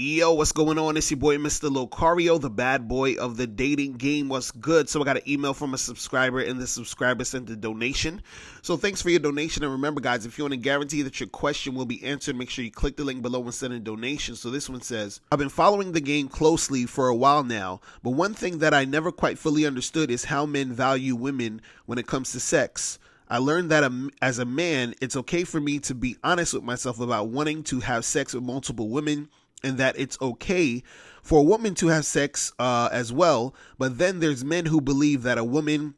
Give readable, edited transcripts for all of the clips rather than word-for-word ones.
Yo, what's going on? It's your boy, Mr. Locario, the bad boy of the dating game. What's good? So I got an email from a subscriber, and the subscriber sent a donation. So thanks for your donation. And remember, guys, if you want to guarantee that your question will be answered, make sure you click the link below and send a donation. So this one says, I've been following the game closely for a while now, but one thing that I never quite fully understood is how men value women when it comes to sex. I learned that as a man, it's okay for me to be honest with myself about wanting to have sex with multiple women, and that it's okay for a woman to have sex as well. But then there's men who believe that a woman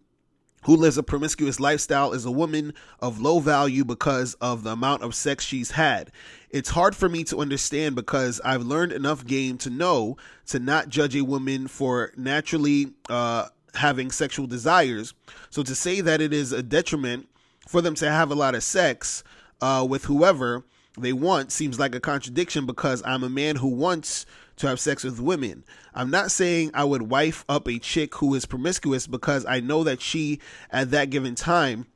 who lives a promiscuous lifestyle is a woman of low value because of the amount of sex she's had. It's hard for me to understand because I've learned enough game to know to not judge a woman for naturally having sexual desires. So to say that it is a detriment for them to have a lot of sex with whoever they want seems like a contradiction because I'm a man who wants to have sex with women. I'm not saying I would wife up a chick who is promiscuous because I know that she, at that given time,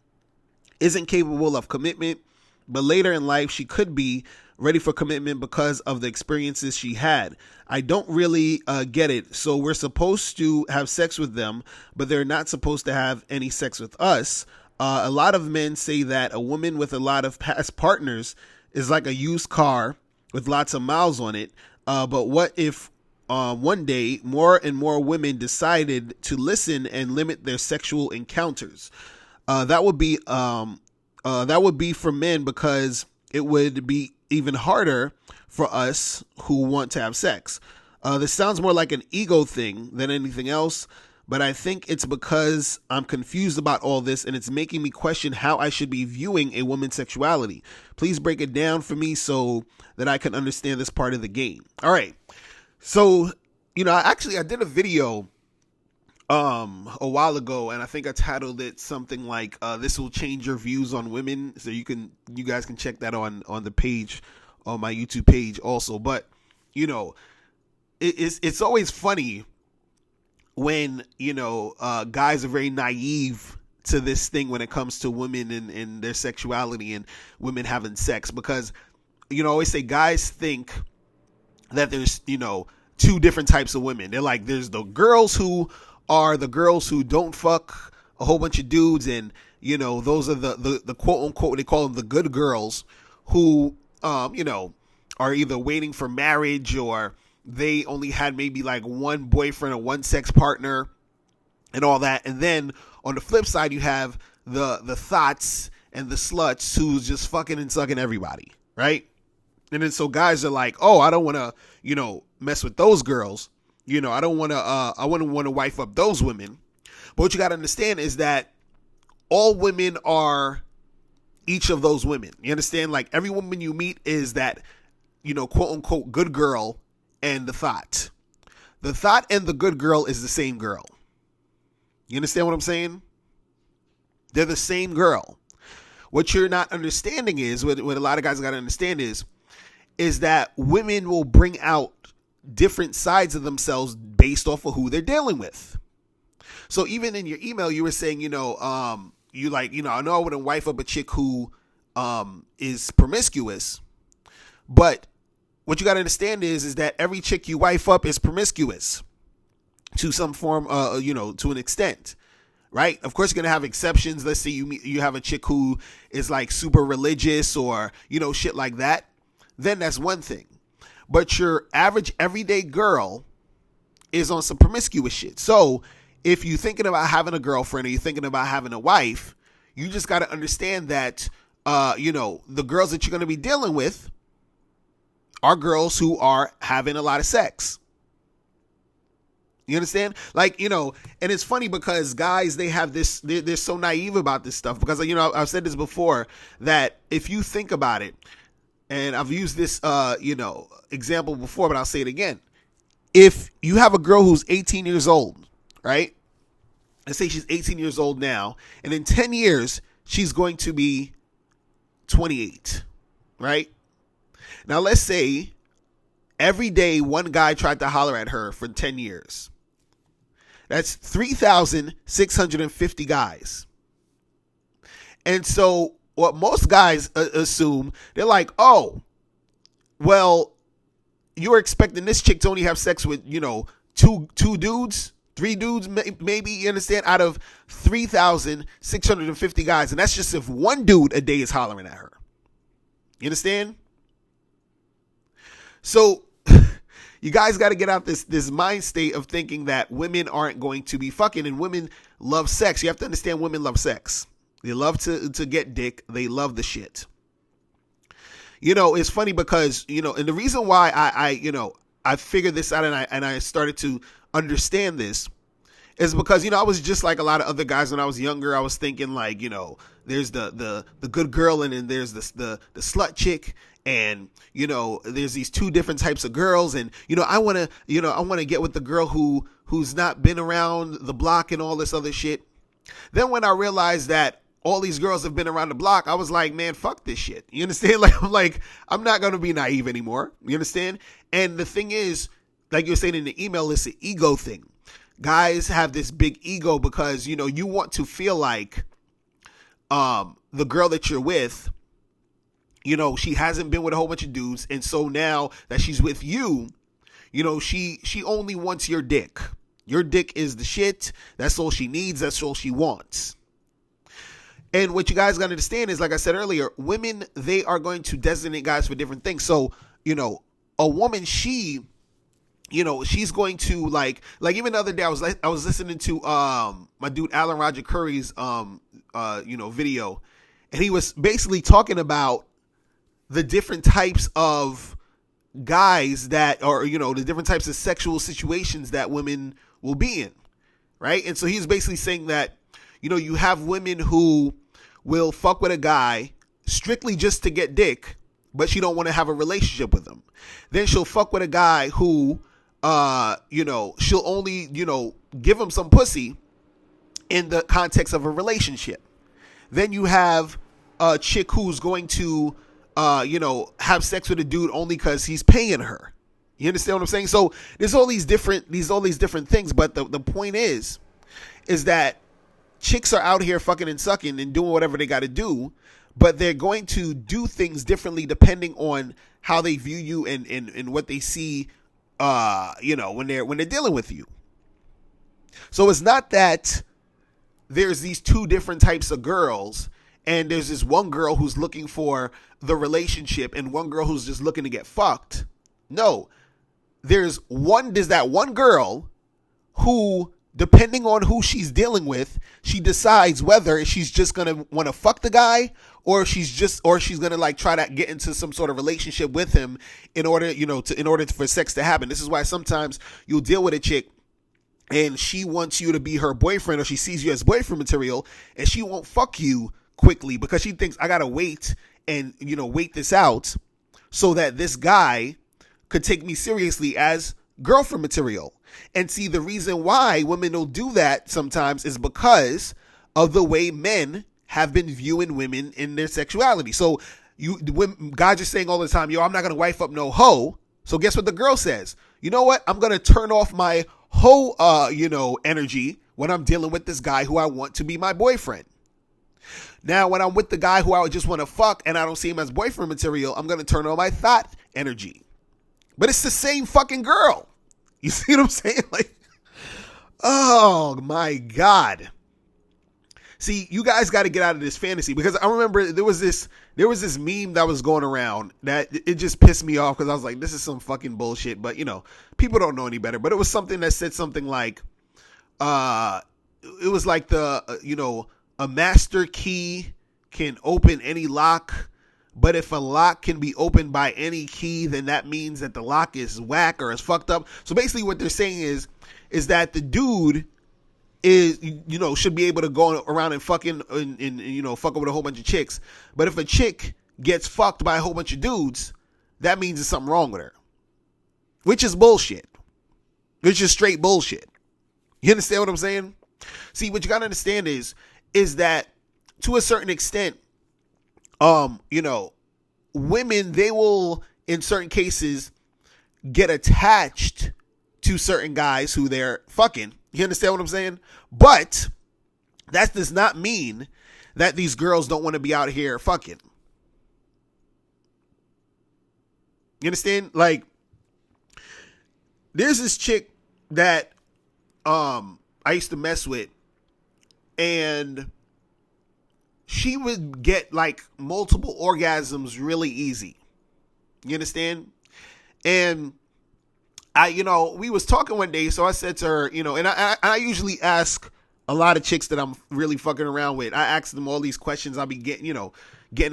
isn't capable of commitment, but later in life she could be ready for commitment because of the experiences she had. I don't really get it. So we're supposed to have sex with them, but they're not supposed to have any sex with us. A lot of men say that a woman with a lot of past partners is like a used car with lots of miles on it. But what if one day more and more women decided to listen and limit their sexual encounters? That would be for men, because it would be even harder for us who want to have sex. This sounds more like an ego thing than anything else, but I think it's because I'm confused about all this and it's making me question how I should be viewing a woman's sexuality. Please break it down for me so that I can understand this part of the game. All right. So, I did a video a while ago, and I think I titled it something like this will change your views on women. So you guys can check that on the page, on my YouTube page also. But it's always funny when guys are very naive to this thing when it comes to women and their sexuality and women having sex, because I always say guys think that there's two different types of women. They're like, there's the girls who are the girls who don't fuck a whole bunch of dudes, and those are the quote unquote, they call them the good girls, who are either waiting for marriage, or they only had maybe like one boyfriend or one sex partner and all that. And then on the flip side, you have the thots and the sluts who's just fucking and sucking everybody, right? And then so guys are like, oh, I don't want to, mess with those girls. I don't want to, I wouldn't want to wife up those women. But what you got to understand is that all women are each of those women. You understand? Like, every woman you meet is that, quote unquote, good girl and the thot. The thot and the good girl is the same girl. You understand what I'm saying? They're the same girl. What you're not understanding is, what a lot of guys got to understand is that women will bring out different sides of themselves based off of who they're dealing with. So even in your email, you were saying, I know I wouldn't wife up a chick who is promiscuous, but what you got to understand is that every chick you wife up is promiscuous to some form, to an extent, right? Of course, you're going to have exceptions. Let's say you have a chick who is like super religious or, shit like that. Then that's one thing. But your average everyday girl is on some promiscuous shit. So if you're thinking about having a girlfriend or you're thinking about having a wife, you just got to understand that, the girls that you're going to be dealing with are girls who are having a lot of sex. You understand? Like, and it's funny because guys, they have this, they're so naive about this stuff because, I've said this before, that if you think about it, and I've used this, example before, but I'll say it again. If you have a girl who's 18 years old, right? Let's say she's 18 years old now, and in 10 years, she's going to be 28, right? Now, let's say every day one guy tried to holler at her for 10 years. That's 3,650 guys. And so what most guys assume, they're like, oh, well, you're expecting this chick to only have sex with, two dudes, three dudes, maybe, you understand, out of 3,650 guys. And that's just if one dude a day is hollering at her. You understand? So you guys got to get out this mind state of thinking that women aren't going to be fucking, and women love sex. You have to understand women love sex. They love to get dick. They love the shit. It's funny because, and the reason why I figured this out and I started to understand this is because, I was just like a lot of other guys when I was younger. I was thinking like, there's the good girl and then there's the slut chick. And, there's these two different types of girls. And, I want to get with the girl who's not been around the block and all this other shit. Then when I realized that all these girls have been around the block, I was like, man, fuck this shit. You understand? I'm not going to be naive anymore. You understand? And the thing is, like you're saying in the email, it's an ego thing. Guys have this big ego because, you want to feel like the girl that you're with, she hasn't been with a whole bunch of dudes. And so now that she's with you, she only wants your dick. Your dick is the shit. That's all she needs. That's all she wants. And what you guys got to understand is, like I said earlier, women, they are going to designate guys for different things. So, a woman, she's going to like even the other day, I was listening to my dude Alan Roger Curry's video, and he was basically talking about the different types of guys that are, the different types of sexual situations that women will be in, right? And so he's basically saying that, you have women who will fuck with a guy strictly just to get dick, but she don't want to have a relationship with him. Then she'll fuck with a guy who, she'll only, give him some pussy in the context of a relationship. Then you have a chick who's going to, have sex with a dude only because he's paying her. You understand what I'm saying? So there's all these different things. But the point is that chicks are out here fucking and sucking and doing whatever they got to do, but they're going to do things differently depending on how they view you and what they see, when they're dealing with you. So it's not that there's these two different types of girls and there's this one girl who's looking for the relationship and one girl who's just looking to get fucked. No, there's that one girl who, depending on who she's dealing with, she decides whether she's just going to want to fuck the guy or she's going to like try to get into some sort of relationship with him in order for sex to happen. This is why sometimes you'll deal with a chick and she wants you to be her boyfriend, or she sees you as boyfriend material, and she won't fuck you quickly because she thinks, I got to wait and, wait this out so that this guy could take me seriously as girlfriend material. And see, the reason why women will do that sometimes is because of the way men have been viewing women in their sexuality. So guys are saying all the time, I'm not going to wife up no hoe. So guess what the girl says? You know what? I'm going to turn off my hoe, energy when I'm dealing with this guy who I want to be my boyfriend. Now, when I'm with the guy who I just want to fuck and I don't see him as boyfriend material, I'm going to turn on my thought energy. But it's the same fucking girl. You see what I'm saying? Like, oh my God. See, you guys got to get out of this fantasy, because I remember there was this meme that was going around that it just pissed me off because I was like, this is some fucking bullshit. But, people don't know any better. But it was something that said something like, it was like a master key can open any lock. But if a lock can be opened by any key, then that means that the lock is whack or is fucked up. So basically what they're saying is that the dude is, should be able to go around and fucking and fuck with a whole bunch of chicks. But if a chick gets fucked by a whole bunch of dudes, that means there's something wrong with her. Which is bullshit. Which is straight bullshit. You understand what I'm saying? See, what you gotta understand is that to a certain extent, women, they will, in certain cases, get attached to certain guys who they're fucking. You understand what I'm saying? But that does not mean that these girls don't want to be out here fucking. You understand? Like, there's this chick that I used to mess with, and she would get like multiple orgasms really easy. You understand? And we was talking one day, so I said to her, and I usually ask a lot of chicks that I'm really fucking around with. I ask them all these questions. I'll be getting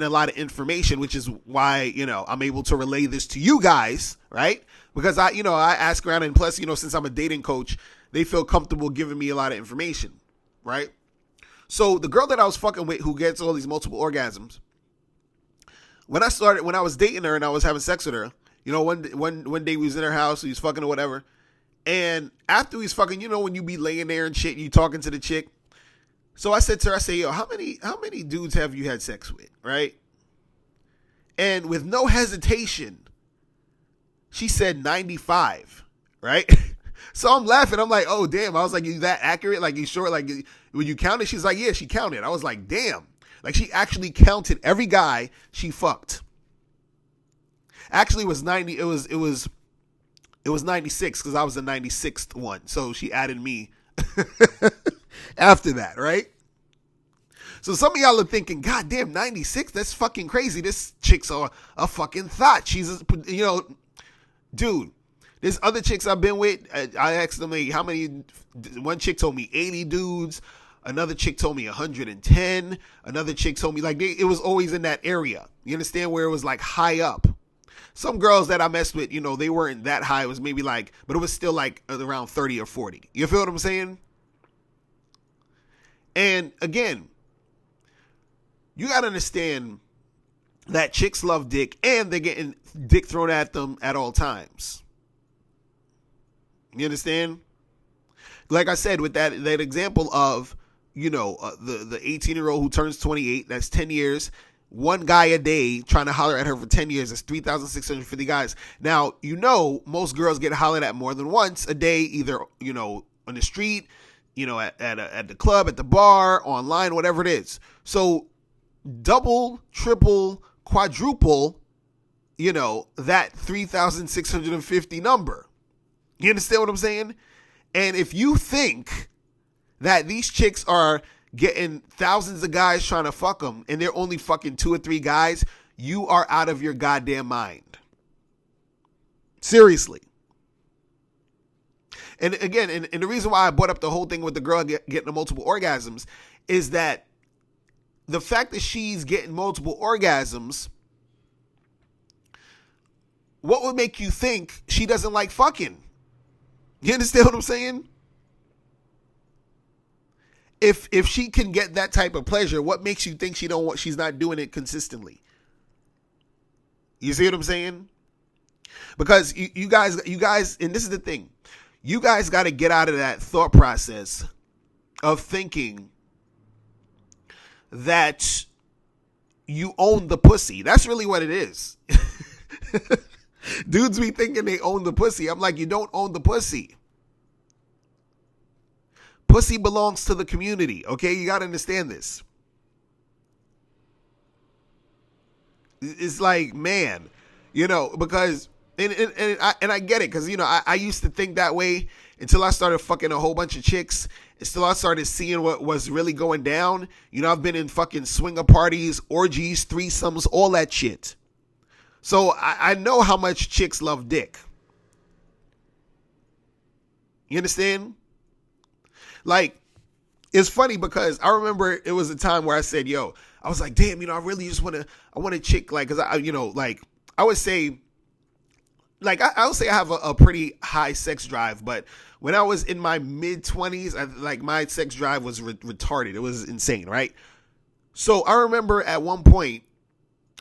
a lot of information, which is why, I'm able to relay this to you guys, right? Because I ask around, and plus, since I'm a dating coach, they feel comfortable giving me a lot of information, right? So the girl that I was fucking with, who gets all these multiple orgasms, when I was dating her and I was having sex with her, one day we was in her house, we was fucking or whatever, and after we was fucking, when you be laying there and shit, and you talking to the chick. So I said to her, yo, how many dudes have you had sex with, right? And with no hesitation, she said 95, right? So I'm laughing. I'm like, oh, damn. I was like, you that accurate? Like, you sure? Like, when you counted? She's like, yeah, she counted. I was like, damn. Like, she actually counted every guy she fucked. Actually, it was 90. It was 96 because I was the 96th one. So she added me after that, right? So some of y'all are thinking, God damn, 96? That's fucking crazy. This chick's a fucking thot. She's, dude. There's other chicks I've been with. I asked them, like, how many. One chick told me 80 dudes. Another chick told me 110. Another chick told me, like, it was always in that area. You understand? Where it was like high up. Some girls that I messed with, they weren't that high. It was maybe like, but it was still like around 30 or 40. You feel what I'm saying? And again, you got to understand that chicks love dick and they're getting dick thrown at them at all times. You understand? Like I said, with that example of, the 18-year-old who turns 28, that's 10 years. One guy a day trying to holler at her for 10 years. That's 3,650 guys. Now, most girls get hollered at more than once a day, either, on the street, at the club, at the bar, online, whatever it is. So double, triple, quadruple, that 3,650 number. You understand what I'm saying? And if you think that these chicks are getting thousands of guys trying to fuck them and they're only fucking 2 or 3 guys, you are out of your goddamn mind. Seriously. And again, and the reason why I brought up the whole thing with the girl getting the multiple orgasms is that the fact that she's getting multiple orgasms, what would make you think she doesn't like fucking? You understand what I'm saying? If she can get that type of pleasure, what makes you think she's not doing it consistently? You see what I'm saying? Because you guys, and this is the thing, you guys got to get out of that thought process of thinking that you own the pussy. That's really what it is. Dudes be thinking they own the pussy. I'm like, you don't own the pussy. Pussy belongs to the community, okay? You got to understand this. It's like, man, because, and I get it, because, I used to think that way until I started fucking a whole bunch of chicks, until I started seeing what was really going down. I've been in fucking swinger parties, orgies, threesomes, all that shit. So I know how much chicks love dick. You understand? Like, it's funny because I remember it was a time where I said, yo, I was like, damn, I really just want a chick, like, cause I would say, like, I would say I have a pretty high sex drive, but when I was in my mid 20s, my sex drive was retarded. It was insane. Right. So I remember at one point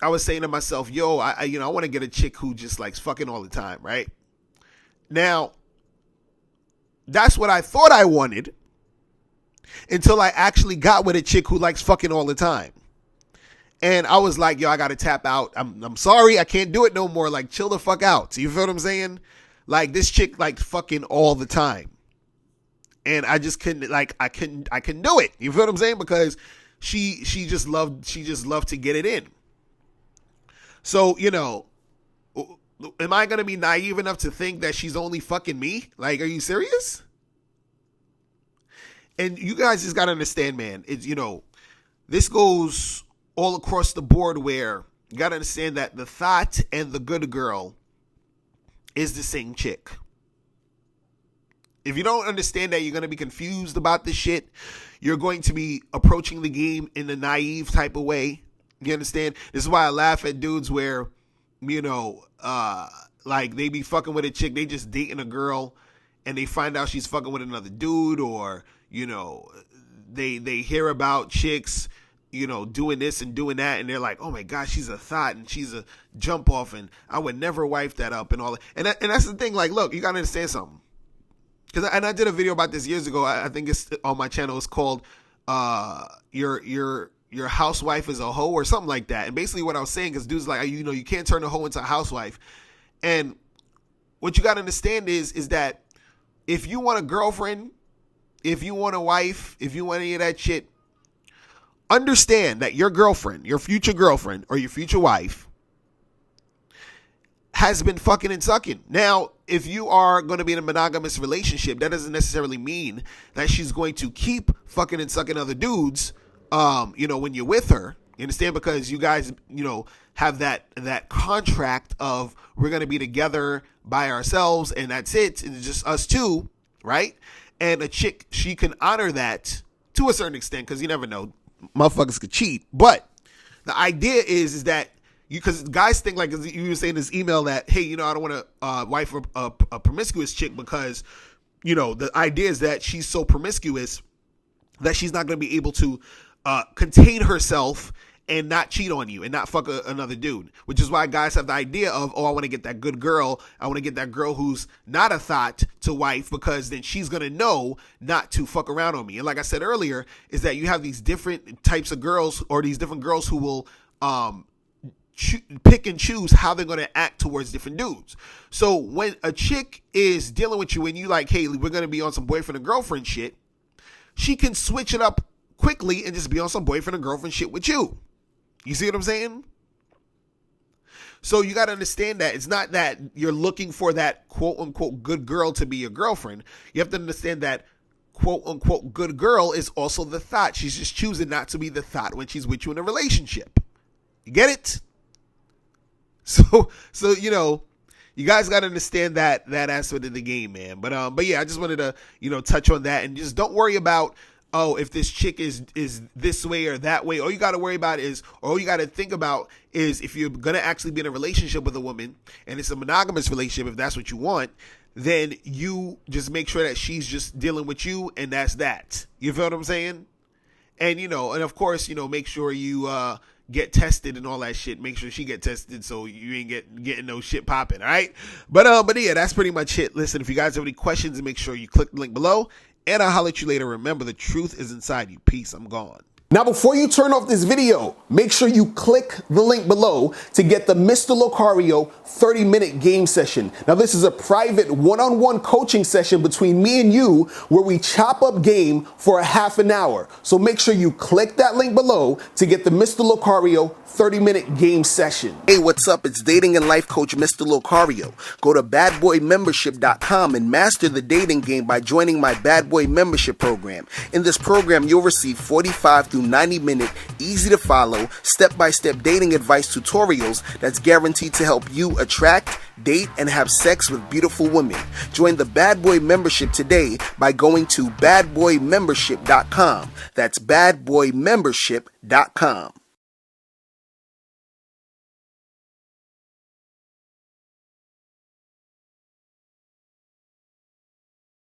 I was saying to myself, yo, I want to get a chick who just likes fucking all the time. Right now, that's what I thought I wanted. Until I actually got with a chick who likes fucking all the time. And I was like, yo, I got to tap out. I'm sorry. I can't do it no more. Like, chill the fuck out. So you feel what I'm saying? Like, this chick likes fucking all the time. And I just couldn't, like, I couldn't do it. You feel what I'm saying? Because she just loved to get it in. So, am I going to be naive enough to think that she's only fucking me? Like, are you serious? And you guys just got to understand, man, it's, this goes all across the board where you got to understand that the thot and the good girl is the same chick. If you don't understand that, you're going to be confused about this shit. You're going to be approaching the game in a naive type of way. You understand? This is why I laugh at dudes where, like they be fucking with a chick, they just dating a girl and they find out she's fucking with another dude, or, they hear about chicks, doing this and doing that, and they're like, oh my gosh, she's a thot and she's a jump off and I would never wife that up and all that. And that's the thing, like, look, you gotta understand something. And I did a video about this years ago. I think it's on my channel. It's called your housewife is a hoe or something like that. And basically what I was saying is dudes like, you can't turn a hoe into a housewife. And what you got to understand is that if you want a girlfriend, if you want a wife, if you want any of that shit, understand that your girlfriend, your future girlfriend or your future wife has been fucking and sucking. Now, if you are going to be in a monogamous relationship, that doesn't necessarily mean that she's going to keep fucking and sucking other dudes, when you're with her. You understand? Because you guys, have that contract of we're going to be together by ourselves and that's it. And it's just us two, right? And a chick, she can honor that to a certain extent because you never know. Motherfuckers could cheat. But the idea is that because guys think, like you were saying in this email, that, hey, I don't want to wife a promiscuous chick because, the idea is that she's so promiscuous that she's not going to be able to contain herself and not cheat on you and not fuck another dude, which is why guys have the idea of, oh, I want to get that good girl. I want to get that girl who's not a thot to wife because then she's going to know not to fuck around on me. And like I said earlier, is that you have these different types of girls or these different girls who will pick and choose how they're going to act towards different dudes. So when a chick is dealing with you and you like, hey, we're going to be on some boyfriend and girlfriend shit, she can switch it up quickly and just be on some boyfriend and girlfriend shit with you. You see what I'm saying? So you got to understand that it's not that you're looking for that quote unquote good girl to be your girlfriend. You have to understand that quote unquote good girl is also the thot. She's just choosing not to be the thot when she's with you in a relationship. You get it? So you guys got to understand that aspect of the game, man. But yeah, I just wanted to, touch on that, and just don't worry about, oh, if this chick is this way or that way. All you got to worry about is, or all you got to think about is, if you're going to actually be in a relationship with a woman and it's a monogamous relationship, if that's what you want, then you just make sure that she's just dealing with you and that's that. You feel what I'm saying? And, and of course, make sure you, get tested and all that shit. Make sure she get tested so you ain't getting no shit popping. All right. But yeah, that's pretty much it. Listen, if you guys have any questions, make sure you click the link below and I'll holler at you later. Remember, the truth is inside you. Peace. I'm gone. Now, before you turn off this video, make sure you click the link below to get the Mr. Locario 30-minute game session. Now, this is a private one-on-one coaching session between me and you where we chop up game for a half an hour. So make sure you click that link below to get the Mr. Locario 30-minute game session. Hey, what's up? It's dating and life coach Mr. Locario. Go to badboymembership.com and master the dating game by joining my Bad Boy membership program. In this program, you'll receive 45 through 90-minute, easy to follow, step-by-step dating advice tutorials that's guaranteed to help you attract, date, and have sex with beautiful women. Join the Bad Boy membership today by going to badboymembership.com. That's badboymembership.com.